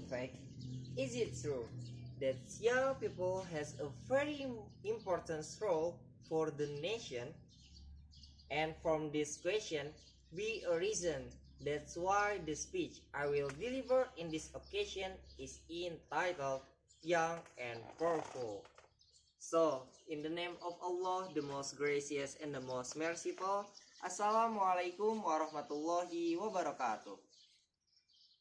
fact, is it true that young people has a very important role for the nation? And from this question be a reason that's why the speech I will deliver in this occasion is entitled Young and Powerful. So, in the name of Allah, the most gracious and the most merciful, Assalamualaikum warahmatullahi wabarakatuh.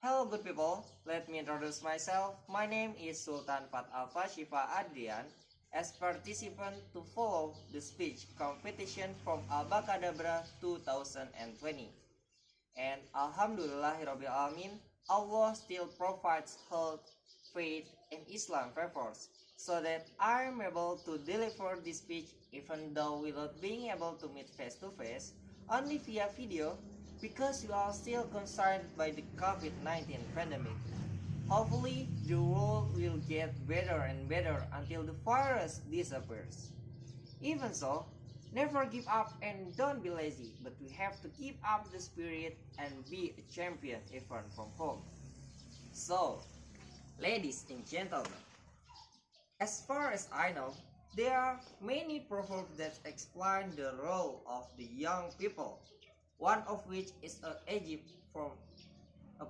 Hello good people, let me introduce myself. My name is Sulthan Fath Alfasyifa Adryan, as participant to follow the speech competition from Albacadabra 2020. And Alhamdulillahirabbil alamin, Allah still provides health, faith, and Islam favors, so that I am able to deliver this speech even though without being able to meet face to face, only via video, because we are still concerned by the COVID-19 pandemic. Hopefully, the world will get better and better until the virus disappears. Even so, never give up and don't be lazy, but we have to keep up the spirit and be a champion even from home. So, ladies and gentlemen, as far as I know, there are many proverbs that explain the role of the young people. One of which is a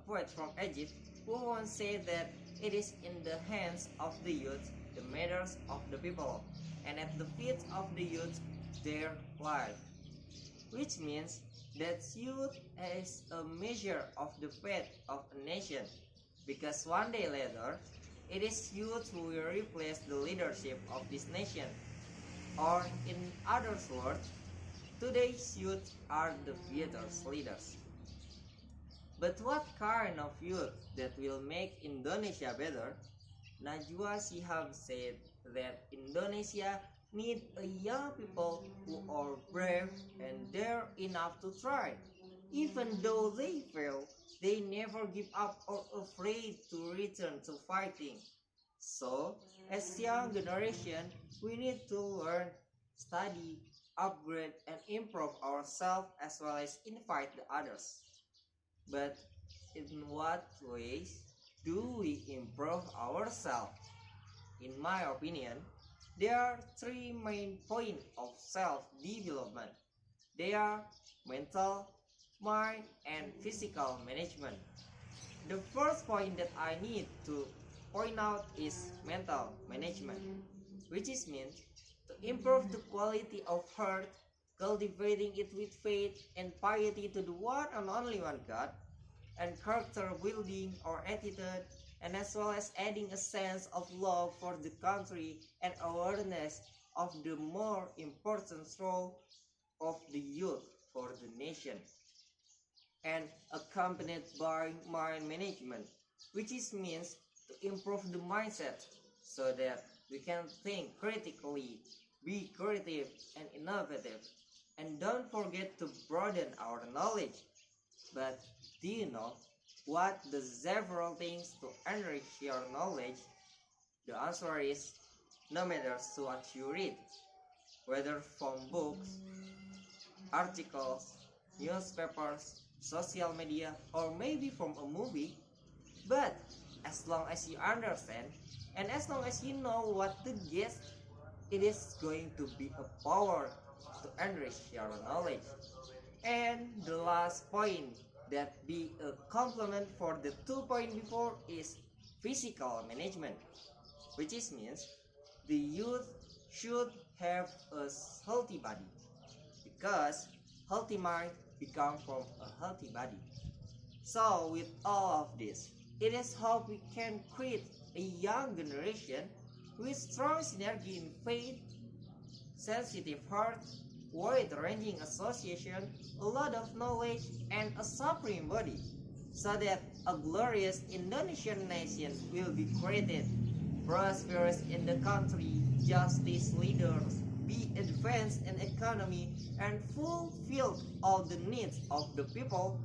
poet from Egypt who once said that it is in the hands of the youth the matters of the people, and at the feet of the youth their life. Which means that youth is a measure of the fate of a nation, because one day later it is youth who will replace the leadership of this nation. Or in other words, today's youth are the future's leaders. But what kind of youth that will make Indonesia better? Najwa Shihab said that Indonesia needs a young people who are brave and dare enough to try. Even though they fail, they never give up or afraid to return to fighting. So, as young generation, we need to learn, study, upgrade and improve ourselves as well as invite the others. But in what ways do we improve ourselves? In my opinion, there are three main points of self-development. They are mental, mind, and physical management. The first point that I need to point out is mental management, which is means to improve the quality of heart, cultivating it with faith and piety to the one and only one God, and character building or attitude, and as well as adding a sense of love for the country and awareness of the more important role of the youth for the nation, and accompanied by mind management, which is means to improve the mindset so that we can think critically, be creative and innovative, and don't forget to broaden our knowledge. But do you know what the several things to enrich your knowledge? The answer is no matter what you read, whether from books, articles, newspapers, social media, or maybe from a movie, but as long as you understand and as long as you know what to get, it is going to be a power to enrich your knowledge. And the last point that be a complement for the 2 points before is physical management, which is means the youth should have a healthy body, because healthy mind become from a healthy body. So with all of this, it is how we can create a young generation with strong synergy in faith, sensitive heart, wide-ranging association, a lot of knowledge, and a supreme body, so that a glorious Indonesian nation will be created, prosperous in the country, justice leaders, be advanced in economy, and fulfill all the needs of the people,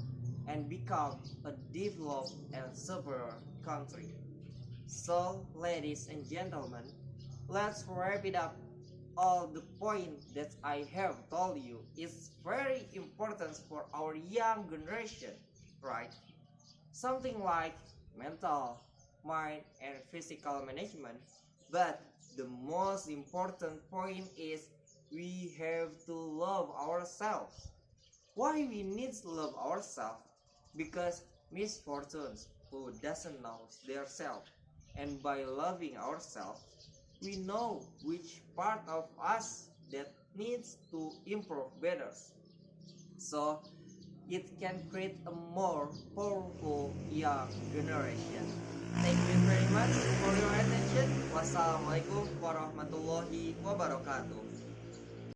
and become a developed and superior country. So, ladies and gentlemen, let's wrap it up. All the point that I have told you is very important for our young generation, right? Something like mental, mind, and physical management. But the most important point is we have to love ourselves. Why we need to love ourselves? Because misfortunes who doesn't know their self, and by loving ourselves, we know which part of us that needs to improve better. So it can create a more powerful young generation. Thank you very much for your attention. Wassalamualaikum warahmatullahi wabarakatuh.